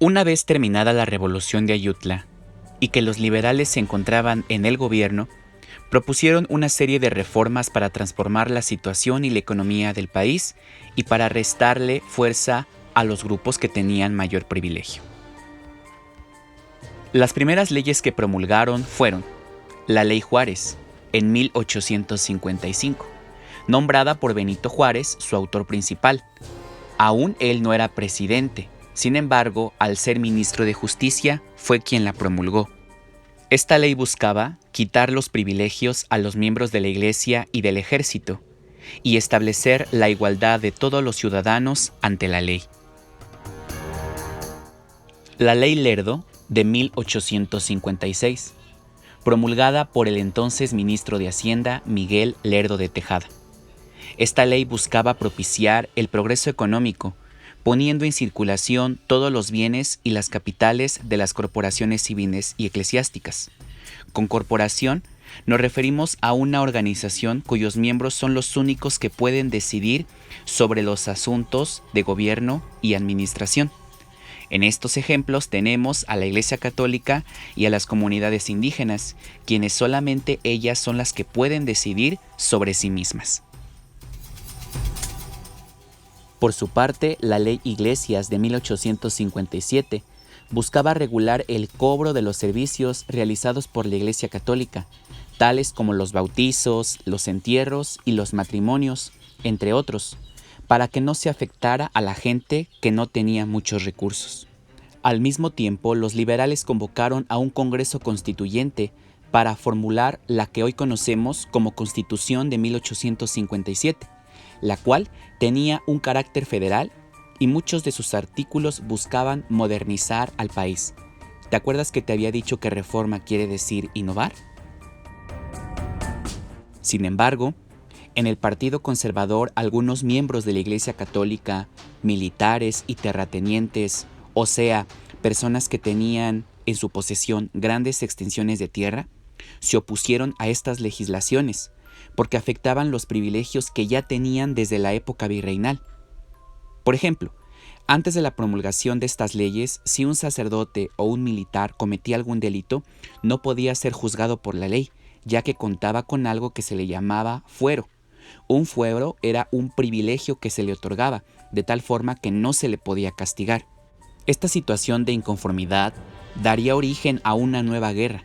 Una vez terminada la revolución de Ayutla y que los liberales se encontraban en el gobierno, propusieron una serie de reformas para transformar la situación y la economía del país y para restarle fuerza a los grupos que tenían mayor privilegio. Las primeras leyes que promulgaron fueron la Ley Juárez, en 1855, nombrada por Benito Juárez, su autor principal. Aún él no era presidente, sin embargo, al ser ministro de Justicia, fue quien la promulgó. Esta ley buscaba quitar los privilegios a los miembros de la Iglesia y del Ejército y establecer la igualdad de todos los ciudadanos ante la ley. La Ley Lerdo, de 1856, promulgada por el entonces ministro de Hacienda Miguel Lerdo de Tejada. Esta ley buscaba propiciar el progreso económico, poniendo en circulación todos los bienes y las capitales de las corporaciones civiles y eclesiásticas. Con corporación nos referimos a una organización cuyos miembros son los únicos que pueden decidir sobre los asuntos de gobierno y administración. En estos ejemplos tenemos a la Iglesia Católica y a las comunidades indígenas, quienes solamente ellas son las que pueden decidir sobre sí mismas. Por su parte, la Ley Iglesias de 1857 buscaba regular el cobro de los servicios realizados por la Iglesia Católica, tales como los bautizos, los entierros y los matrimonios, entre otros, para que no se afectara a la gente que no tenía muchos recursos. Al mismo tiempo, los liberales convocaron a un Congreso Constituyente para formular la que hoy conocemos como Constitución de 1857, la cual tenía un carácter federal y muchos de sus artículos buscaban modernizar al país. ¿Te acuerdas que te había dicho que reforma quiere decir innovar? Sin embargo, en el Partido Conservador algunos miembros de la Iglesia Católica, militares y terratenientes, o sea, personas que tenían en su posesión grandes extensiones de tierra, se opusieron a estas legislaciones porque afectaban los privilegios que ya tenían desde la época virreinal. Por ejemplo, antes de la promulgación de estas leyes, si un sacerdote o un militar cometía algún delito, no podía ser juzgado por la ley, ya que contaba con algo que se le llamaba fuero. Un fuero era un privilegio que se le otorgaba, de tal forma que no se le podía castigar. Esta situación de inconformidad daría origen a una nueva guerra.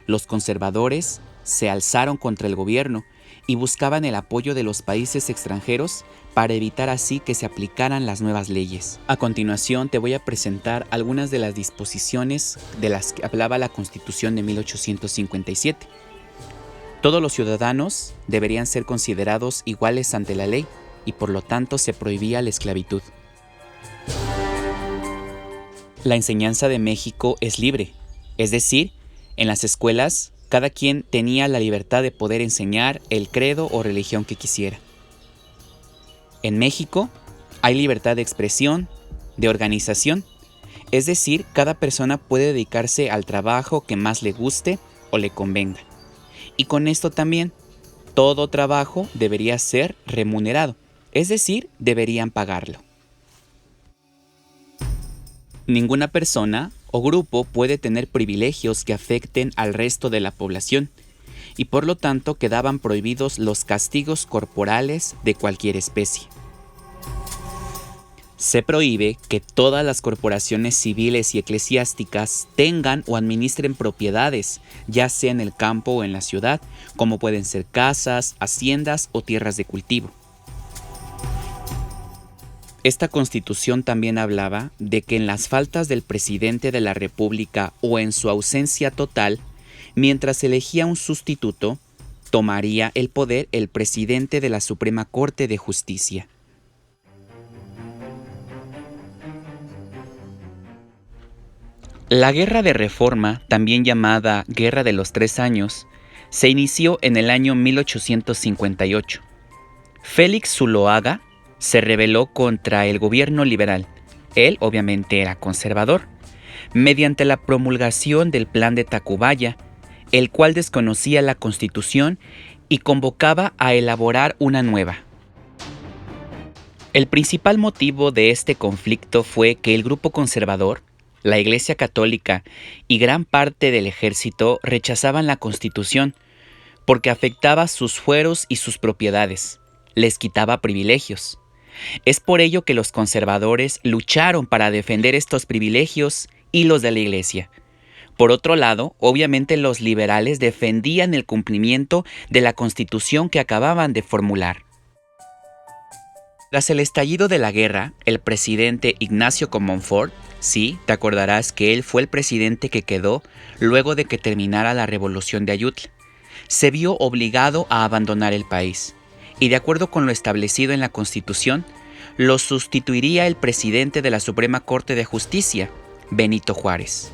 Los conservadores se alzaron contra el gobierno y buscaban el apoyo de los países extranjeros para evitar así que se aplicaran las nuevas leyes. A continuación te voy a presentar algunas de las disposiciones de las que hablaba la Constitución de 1857. Todos los ciudadanos deberían ser considerados iguales ante la ley y por lo tanto se prohibía la esclavitud. La enseñanza de México es libre, es decir, en las escuelas cada quien tenía la libertad de poder enseñar el credo o religión que quisiera. En México hay libertad de expresión, de organización, es decir, cada persona puede dedicarse al trabajo que más le guste o le convenga. Y con esto también, todo trabajo debería ser remunerado, es decir, deberían pagarlo. Ninguna persona o grupo puede tener privilegios que afecten al resto de la población y por lo tanto quedaban prohibidos los castigos corporales de cualquier especie. Se prohíbe que todas las corporaciones civiles y eclesiásticas tengan o administren propiedades, ya sea en el campo o en la ciudad, como pueden ser casas, haciendas o tierras de cultivo. Esta Constitución también hablaba de que en las faltas del presidente de la República o en su ausencia total, mientras elegía un sustituto, tomaría el poder el presidente de la Suprema Corte de Justicia. La Guerra de Reforma, también llamada Guerra de los 3 años, se inició en el año 1858. Félix Zuloaga se rebeló contra el gobierno liberal, él obviamente era conservador, mediante la promulgación del Plan de Tacubaya, el cual desconocía la Constitución y convocaba a elaborar una nueva. El principal motivo de este conflicto fue que el grupo conservador, la Iglesia Católica y gran parte del ejército rechazaban la Constitución porque afectaba sus fueros y sus propiedades, les quitaba privilegios. Es por ello que los conservadores lucharon para defender estos privilegios y los de la Iglesia. Por otro lado, obviamente los liberales defendían el cumplimiento de la Constitución que acababan de formular. Tras el estallido de la guerra, el presidente Ignacio Comonfort, sí, te acordarás que él fue el presidente que quedó luego de que terminara la Revolución de Ayutla, se vio obligado a abandonar el país, y de acuerdo con lo establecido en la Constitución, lo sustituiría el presidente de la Suprema Corte de Justicia, Benito Juárez.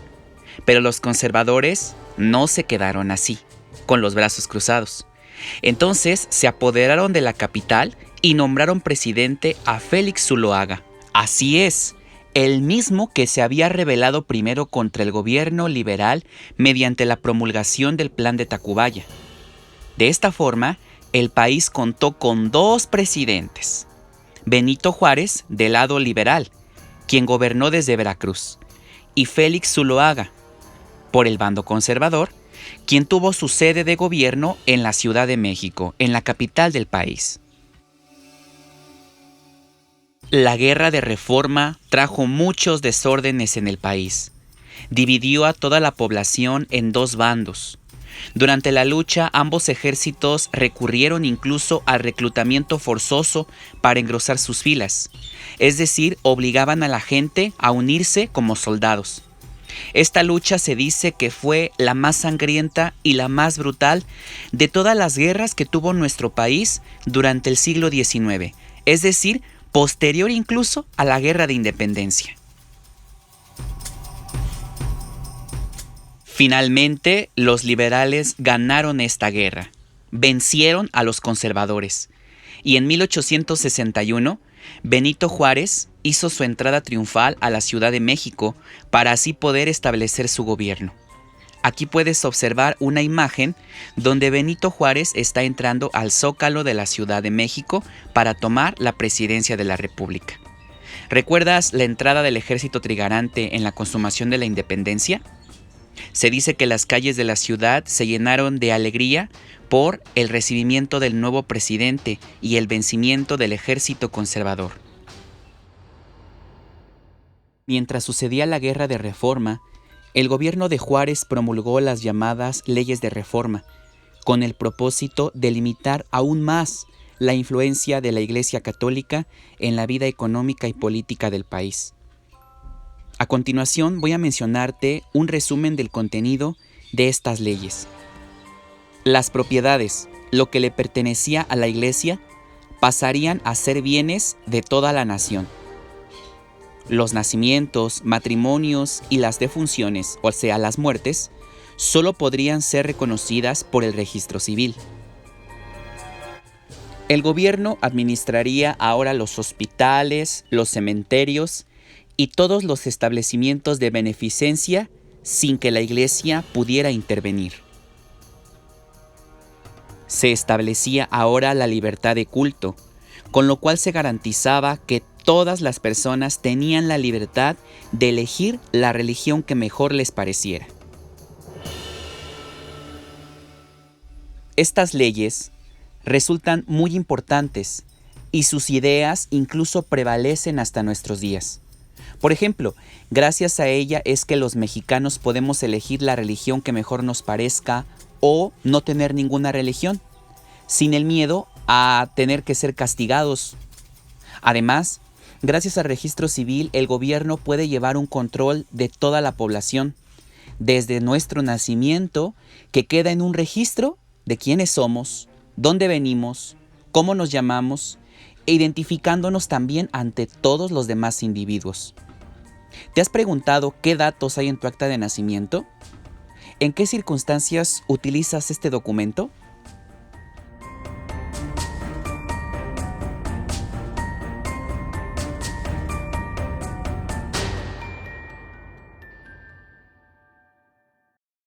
Pero los conservadores no se quedaron así, con los brazos cruzados. Entonces se apoderaron de la capital y nombraron presidente a Félix Zuloaga. Así es, el mismo que se había rebelado primero contra el gobierno liberal mediante la promulgación del Plan de Tacubaya. De esta forma, el país contó con dos presidentes. Benito Juárez, del lado liberal, quien gobernó desde Veracruz, y Félix Zuloaga, por el bando conservador, quien tuvo su sede de gobierno en la Ciudad de México, en la capital del país. La guerra de reforma trajo muchos desórdenes en el país. Dividió a toda la población en dos bandos. Durante la lucha, ambos ejércitos recurrieron incluso al reclutamiento forzoso para engrosar sus filas, es decir, obligaban a la gente a unirse como soldados. Esta lucha se dice que fue la más sangrienta y la más brutal de todas las guerras que tuvo nuestro país durante el siglo XIX, es decir, posterior incluso a la Guerra de Independencia. Finalmente, los liberales ganaron esta guerra, vencieron a los conservadores, y en 1861, Benito Juárez hizo su entrada triunfal a la Ciudad de México para así poder establecer su gobierno. Aquí puedes observar una imagen donde Benito Juárez está entrando al Zócalo de la Ciudad de México para tomar la presidencia de la República. ¿Recuerdas la entrada del ejército trigarante en la consumación de la independencia? Se dice que las calles de la ciudad se llenaron de alegría por el recibimiento del nuevo presidente y el vencimiento del ejército conservador. Mientras sucedía la guerra de reforma, el gobierno de Juárez promulgó las llamadas leyes de reforma, con el propósito de limitar aún más la influencia de la Iglesia Católica en la vida económica y política del país. A continuación voy a mencionarte un resumen del contenido de estas leyes. Las propiedades, lo que le pertenecía a la Iglesia, pasarían a ser bienes de toda la nación. Los nacimientos, matrimonios y las defunciones, o sea, las muertes, solo podrían ser reconocidas por el registro civil. El gobierno administraría ahora los hospitales, los cementerios y todos los establecimientos de beneficencia sin que la Iglesia pudiera intervenir. Se establecía ahora la libertad de culto, con lo cual se garantizaba que todas las personas tenían la libertad de elegir la religión que mejor les pareciera. Estas leyes resultan muy importantes y sus ideas incluso prevalecen hasta nuestros días. Por ejemplo, gracias a ella es que los mexicanos podemos elegir la religión que mejor nos parezca o no tener ninguna religión, sin el miedo a tener que ser castigados. Además, gracias al registro civil, el gobierno puede llevar un control de toda la población, desde nuestro nacimiento, que queda en un registro de quiénes somos, dónde venimos, cómo nos llamamos, e identificándonos también ante todos los demás individuos. ¿Te has preguntado qué datos hay en tu acta de nacimiento? ¿En qué circunstancias utilizas este documento?